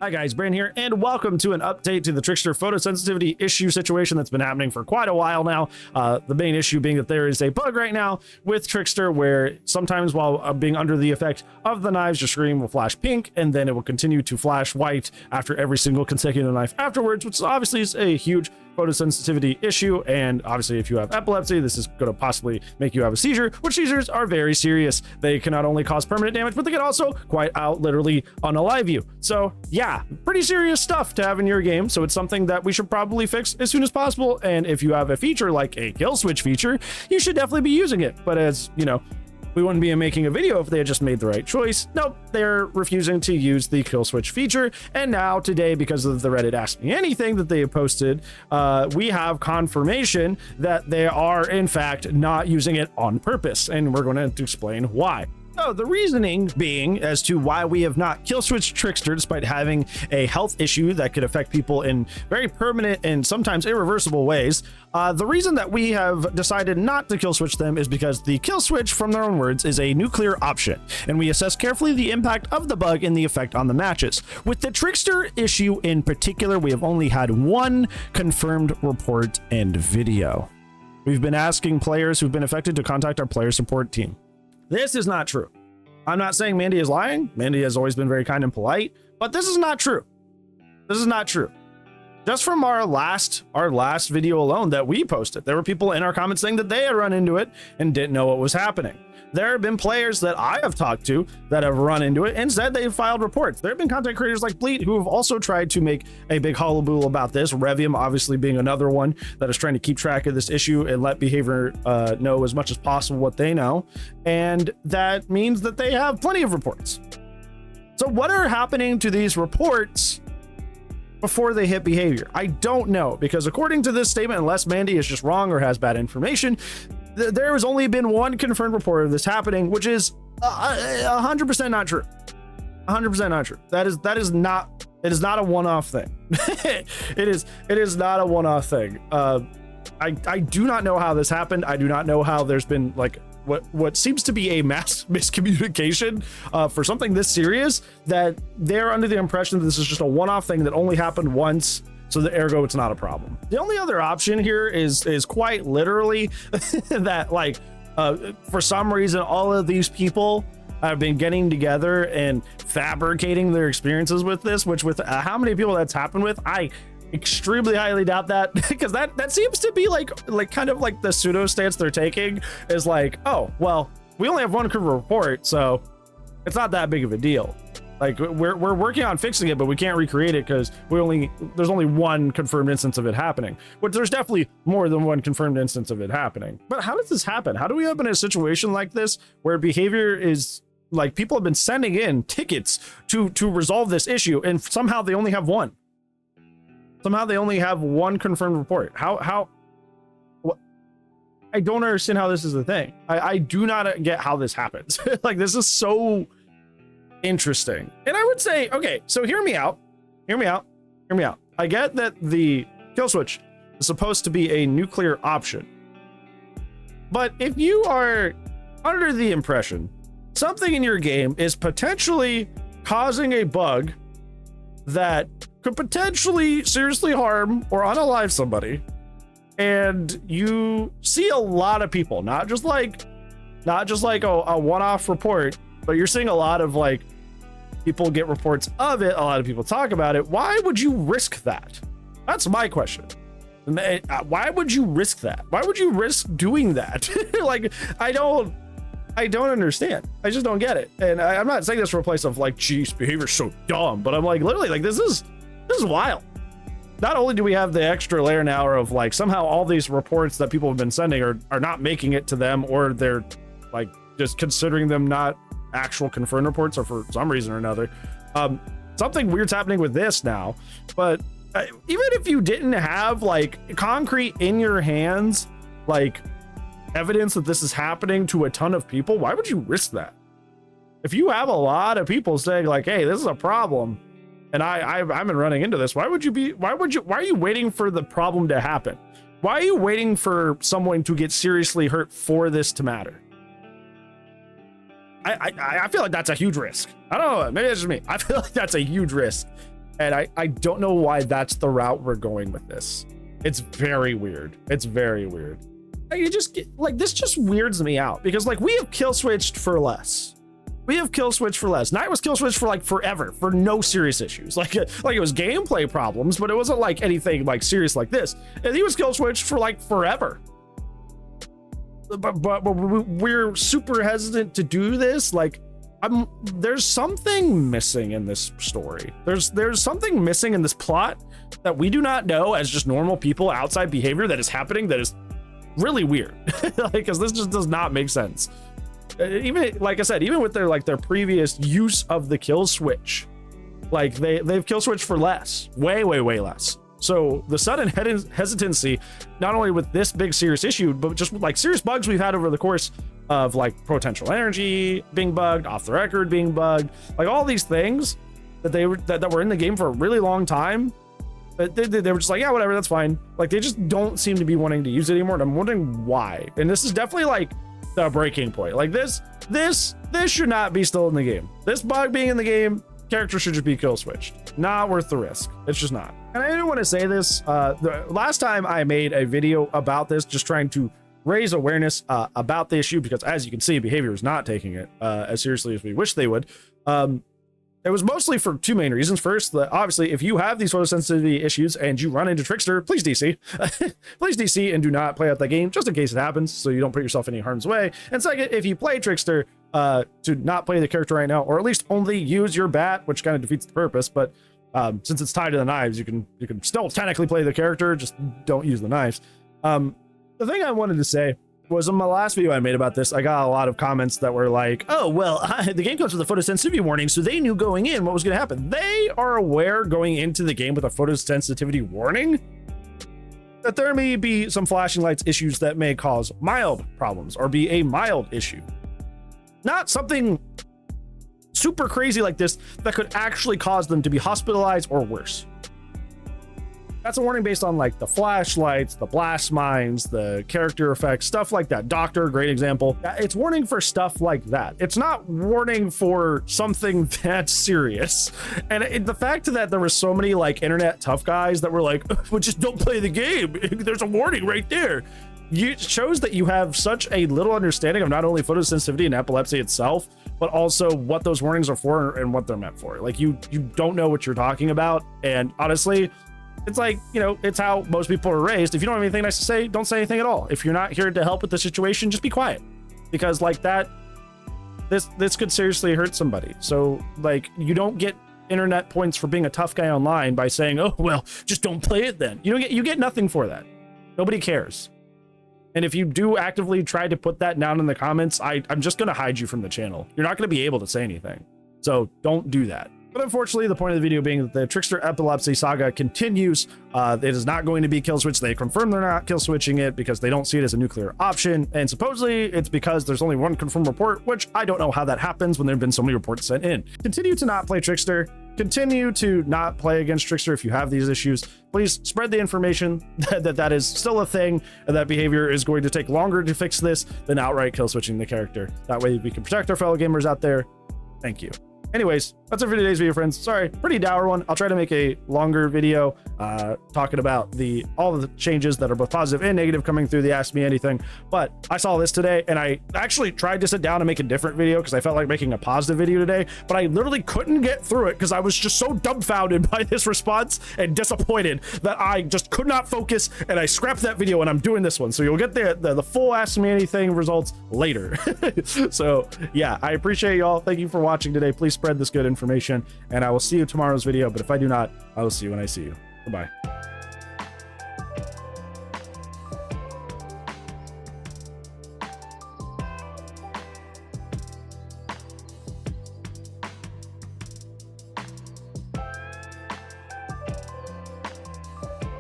Hi guys, Brandon here, and welcome to an update to the Trickster photosensitivity issue situation that's been happening for quite a while now. The main issue being that there is a bug right now with Trickster where sometimes while being under the effect of the knives, your screen will flash pink and then it will continue to flash white after every single consecutive knife afterwards, which obviously is a huge photosensitivity issue. And obviously if you have epilepsy, this is going to possibly make you have a seizure, which seizures are very serious. They can not only cause permanent damage, but they can also quite literally unalive you. So yeah, pretty serious stuff to have in your game. So it's something that we should probably fix as soon as possible. And if you have a feature like a kill switch feature, you should definitely be using it. But as you know, we wouldn't be making a video if they had just made the right choice. Nope, they're refusing to use the kill switch feature. And now today, because of the Reddit Ask Me Anything that they have posted, we have confirmation that they are in fact not using it on purpose. And we're going to explain why. So the reasoning being as to why we have not kill switched Trickster despite having a health issue that could affect people in very permanent and sometimes irreversible ways. The reason that we have decided not to kill switch them is because the kill switch, from their own words, is a nuclear option, and we assess carefully the impact of the bug and the effect on the matches. With the Trickster issue in particular, we have only had one confirmed report and video. We've been asking players who've been affected to contact our player support team. This is not true. I'm not saying Mandy is lying. Mandy has always been very kind and polite, but this is not true. This is not true. Just from our last video alone that we posted, there were people in our comments saying that they had run into it and didn't know what was happening. There have been players that I have talked to that have run into it and said they've filed reports. There have been content creators like Bleat who have also tried to make a big hullabaloo about this. Revium obviously being another one that is trying to keep track of this issue and let behavior know as much as possible what they know. And that means that they have plenty of reports. So what are happening to these reports before they hit behavior? I don't know, because according to this statement, unless Mandy is just wrong or has bad information, there has only been one confirmed report of this happening, which is 100% not true. 100% not true. It is not a one-off thing. it is not a one-off thing. I do not know how this happened. I do not know how there's been like what seems to be a mass miscommunication for something this serious, that they're under the impression that this is just a one-off thing that only happened once. So the ergo, it's not a problem. The only other option here is quite literally that like for some reason all of these people have been getting together and fabricating their experiences with this, which with how many people that's happened with, I extremely highly doubt that, because that seems to be like kind of like the pseudo stance they're taking is like, oh well, we only have one report, so it's not that big of a deal. Like we're working on fixing it, but we can't recreate it because there's only one confirmed instance of it happening. But there's definitely more than one confirmed instance of it happening. But how does this happen? How do we end up in a situation like this where behavior is like people have been sending in tickets to resolve this issue, and somehow they only have one? Somehow they only have one confirmed report. What? I don't understand how this is a thing. I do not get how this happens. Like this is so interesting. And I would say, okay, so hear me out. I get that the kill switch is supposed to be a nuclear option, but if you are under the impression something in your game is potentially causing a bug that could potentially seriously harm or unalive somebody, and you see a lot of people, not just like a one-off report, but you're seeing a lot of like people get reports of it, a lot of people talk about it, why would you risk that? That's my question. Why would you risk that? Why would you risk doing that? Like I don't understand. I just don't get it. And I'm not saying this from a place of like, geez, behavior's so dumb, but I'm like literally like this is wild. Not only do we have the extra layer now of like somehow all these reports that people have been sending are not making it to them, or they're like just considering them not actual confirmed reports, or for some reason or another something weird's happening with this now. But even if you didn't have like concrete in your hands like evidence that this is happening to a ton of people, why would you risk that? If you have a lot of people saying like, hey, this is a problem and I've been running into this, why are you waiting for the problem to happen? Why are you waiting for someone to get seriously hurt for this to matter? I feel like that's a huge risk. I don't know, maybe it's just me. I feel like that's a huge risk. And I don't know why that's the route we're going with this. It's very weird. It's very weird. You just get, like, this just weirds me out because like we have kill switched for less. We have kill switched for less. Knight was kill switched for like forever, for no serious issues. Like it was gameplay problems, but it wasn't like anything like serious like this. And he was kill switched for like forever. But we're super hesitant to do this. Like there's something missing in this story. There's something missing in this plot that we do not know as just normal people outside behavior that is happening that is really weird. Like, because this just does not make sense. Even like I said, even with their previous use of the kill switch, like they've kill switched for less, way less. So the sudden hesitancy, not only with this big serious issue, but just with like serious bugs we've had over the course of like potential energy being bugged, off the record being bugged, like all these things that that were in the game for a really long time. But they were just like, yeah, whatever, that's fine. Like they just don't seem to be wanting to use it anymore. And I'm wondering why. And this is definitely like the breaking point. Like this should not be still in the game. This bug being in the game, character should just be kill switched. Not worth the risk. It's just not. And I didn't want to say this. The last time I made a video about this, just trying to raise awareness about the issue, because as you can see, behavior is not taking it as seriously as we wish they would. It was mostly for two main reasons. First, obviously, if you have these photosensitivity issues and you run into Trickster, please DC. Please DC and do not play out that game, just in case it happens, so you don't put yourself in any harm's way. And second, if you play Trickster, to not play the character right now, or at least only use your bat, which kind of defeats the purpose, but since it's tied to the knives, you can still technically play the character, just don't use the knives. The thing I wanted to say was in my last video I made about this, I got a lot of comments that were like, oh, well, the game comes with a photosensitivity warning, so they knew going in what was going to happen. They are aware going into the game with a photosensitivity warning that there may be some flashing lights issues that may cause mild problems or be a mild issue. Not something super crazy like this that could actually cause them to be hospitalized or worse. That's a warning based on like the flashlights, the blast mines, the character effects, stuff like that. Doctor, great example. It's warning for stuff like that. It's not warning for something that's serious. And the fact that there were so many like internet tough guys that were like, well, just don't play the game. There's a warning right there. It shows that you have such a little understanding of not only photosensitivity and epilepsy itself, but also what those warnings are for and what they're meant for. Like you don't know what you're talking about. And honestly, it's like, you know, it's how most people are raised. If you don't have anything nice to say, don't say anything at all. If you're not here to help with the situation, just be quiet, because like that, this could seriously hurt somebody. So like, you don't get internet points for being a tough guy online by saying, oh, well, just don't play it then. You get nothing for that. Nobody cares. And if you do actively try to put that down in the comments, I'm just going to hide you from the channel. You're not going to be able to say anything. So don't do that. But unfortunately, the point of the video being that the Trickster epilepsy saga continues. It is not going to be kill switch. They confirm they're not kill switching it because they don't see it as a nuclear option. And supposedly it's because there's only one confirmed report, which I don't know how that happens when there have been so many reports sent in. Continue to not play Trickster. Continue to not play against Trickster if you have these issues. Please spread the information that is still a thing, and that behavior is going to take longer to fix this than outright kill switching the character. That way we can protect our fellow gamers out there. Thank you. Anyways, that's it for today's video, friends. Sorry, pretty dour one. I'll try to make a longer video talking about all of the changes that are both positive and negative coming through the Ask Me Anything. But I saw this today, and I actually tried to sit down and make a different video because I felt like making a positive video today, but I literally couldn't get through it because I was just so dumbfounded by this response and disappointed that I just could not focus, and I scrapped that video, and I'm doing this one. So you'll get the full Ask Me Anything results later. So yeah, I appreciate y'all. Thank you for watching today. Please spread this good information, and I will see you tomorrow's video. But if I do not, I will see you when I see you. Goodbye.